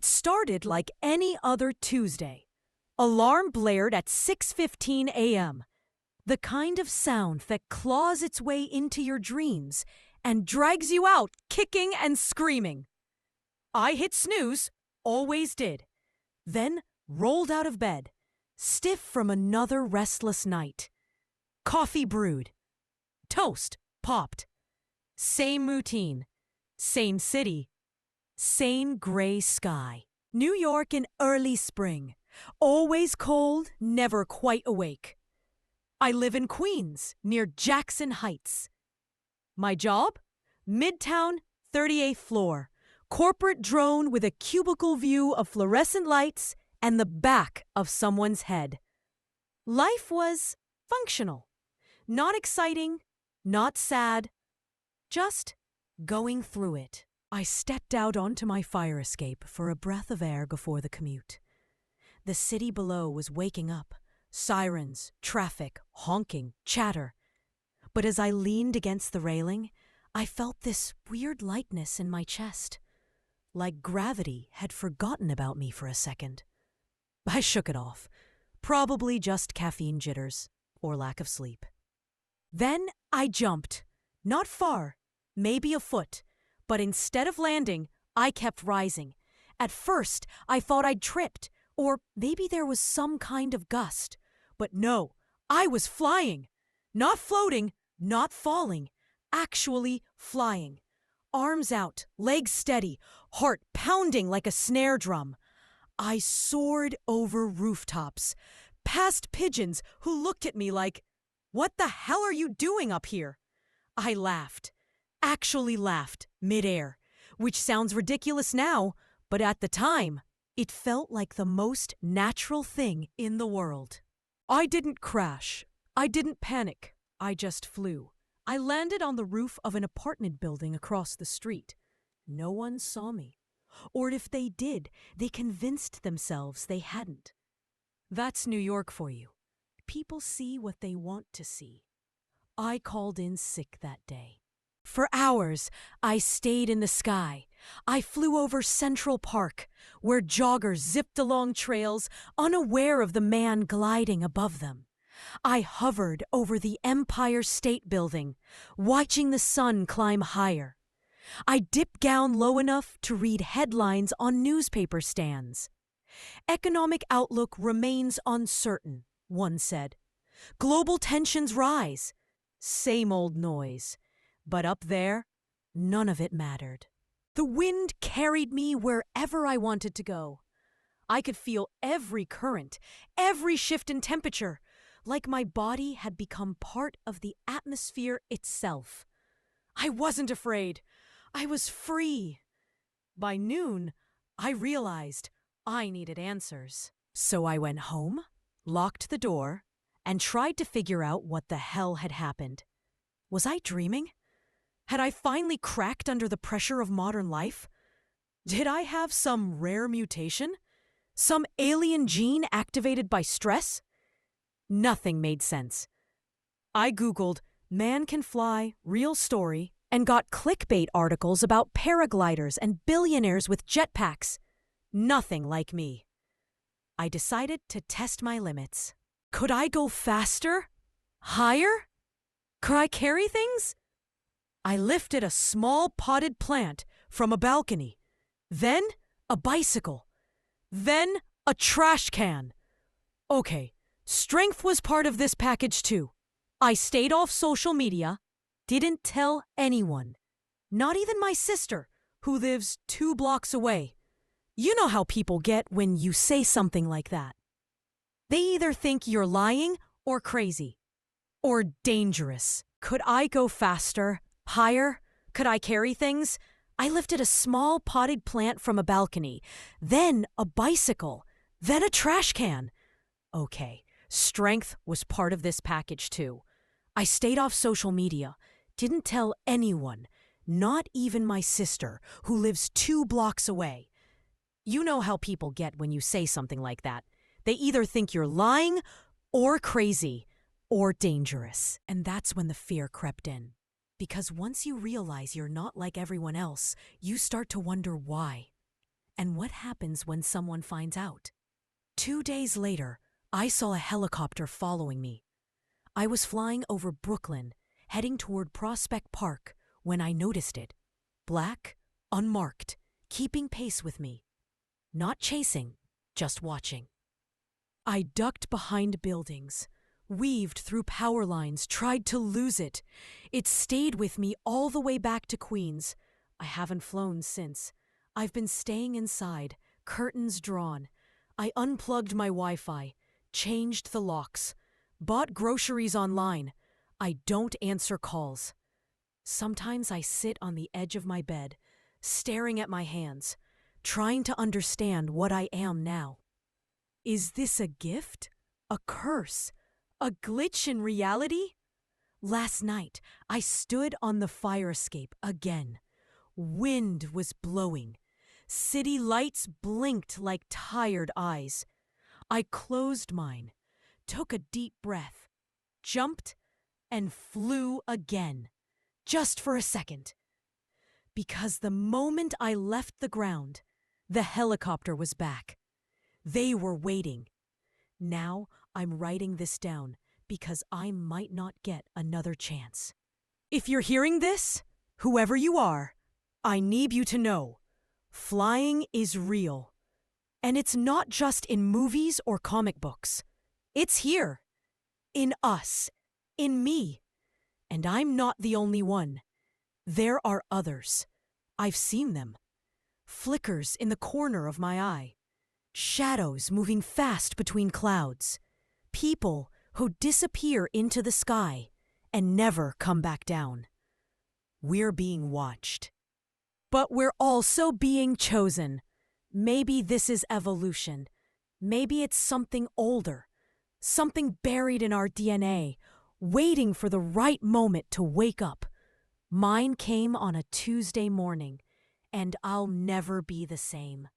It started like any other Tuesday. Alarm blared at 6:15 a.m. The kind of sound that claws its way into your dreams and drags you out kicking and screaming. I hit snooze, always did, then rolled out of bed, stiff from another restless night. Coffee brewed. Toast popped. Same routine. Same city. Same gray sky. New York in early spring. Always cold, never quite awake. I live in Queens, near Jackson Heights. My job? Midtown, 38th floor. Corporate drone with a cubicle view of fluorescent lights and the back of someone's head. Life was functional. Not exciting, not sad, just going through it. I stepped out onto my fire escape for a breath of air before the commute. The city below was waking up. Sirens, traffic, honking, chatter. But as I leaned against the railing, I felt this weird lightness in my chest. Like gravity had forgotten about me for a second. I shook it off. Probably just caffeine jitters or lack of sleep. Then I jumped. Not far, maybe a foot. But instead of landing, I kept rising. At first, I thought I'd tripped, or maybe there was some kind of gust. But no, I was flying. Not floating, not falling. Actually flying. Arms out, legs steady, heart pounding like a snare drum. I soared over rooftops, past pigeons who looked at me like, "What the hell are you doing up here?" I laughed. Actually laughed, midair, which sounds ridiculous now, but at the time, it felt like the most natural thing in the world. I didn't crash. I didn't panic. I just flew. I landed on the roof of an apartment building across the street. No one saw me. Or if they did, they convinced themselves they hadn't. That's New York for you. People see what they want to see. I called in sick that day. For hours, I stayed in the sky. I flew over Central Park, where joggers zipped along trails, unaware of the man gliding above them. I hovered over the Empire State Building, watching the sun climb higher. I dipped down low enough to read headlines on newspaper stands. Economic outlook remains uncertain, one said. Global tensions rise. Same old noise. But up there, none of it mattered. The wind carried me wherever I wanted to go. I could feel every current, every shift in temperature, like my body had become part of the atmosphere itself. I wasn't afraid. I was free. By noon, I realized I needed answers. So I went home, locked the door, and tried to figure out what the hell had happened. Was I dreaming? Had I finally cracked under the pressure of modern life? Did I have some rare mutation? Some alien gene activated by stress? Nothing made sense. I Googled, "Man can fly, real story," and got clickbait articles about paragliders and billionaires with jetpacks. Nothing like me. I decided to test my limits. Could I go faster? Higher? Could I carry things? I lifted a small potted plant from a balcony, then a bicycle, then a trash can. Okay, strength was part of this package too. I stayed off social media, didn't tell anyone, not even my sister, who lives 2 blocks away. You know how people get when you say something like that. They either think you're lying or crazy, or dangerous. Could I go faster? Higher? Could I carry things? I lifted a small potted plant from a balcony, then a bicycle, then a trash can. Okay, strength was part of this package too. I stayed off social media, didn't tell anyone, not even my sister, who lives 2 blocks away. You know how people get when you say something like that. They either think you're lying or crazy or dangerous. And that's when the fear crept in. Because once you realize you're not like everyone else, you start to wonder why. And what happens when someone finds out? 2 days later, I saw a helicopter following me. I was flying over Brooklyn, heading toward Prospect Park, when I noticed it. Black, unmarked, keeping pace with me. Not chasing, just watching. I ducked behind buildings, weaved through power lines, tried to lose it. It stayed with me all the way back to Queens. I haven't flown since. I've been staying inside, curtains drawn. I unplugged my Wi-Fi, changed the locks, bought groceries online. I don't answer calls. Sometimes I sit on the edge of my bed, staring at my hands, trying to understand what I am now. Is this a gift? A curse? A glitch in reality? Last night, I stood on the fire escape again. Wind was blowing. City lights blinked like tired eyes. I closed mine, took a deep breath, jumped, and flew again, just for a second. Because the moment I left the ground, the helicopter was back. They were waiting. Now I'm writing this down because I might not get another chance. If you're hearing this, whoever you are, I need you to know, flying is real. And it's not just in movies or comic books. It's here. In us. In me. And I'm not the only one. There are others. I've seen them. Flickers in the corner of my eye. Shadows moving fast between clouds. People who disappear into the sky and never come back down. We're being watched. But we're also being chosen. Maybe this is evolution. Maybe it's something older. Something buried in our DNA, waiting for the right moment to wake up. Mine came on a Tuesday morning, and I'll never be the same.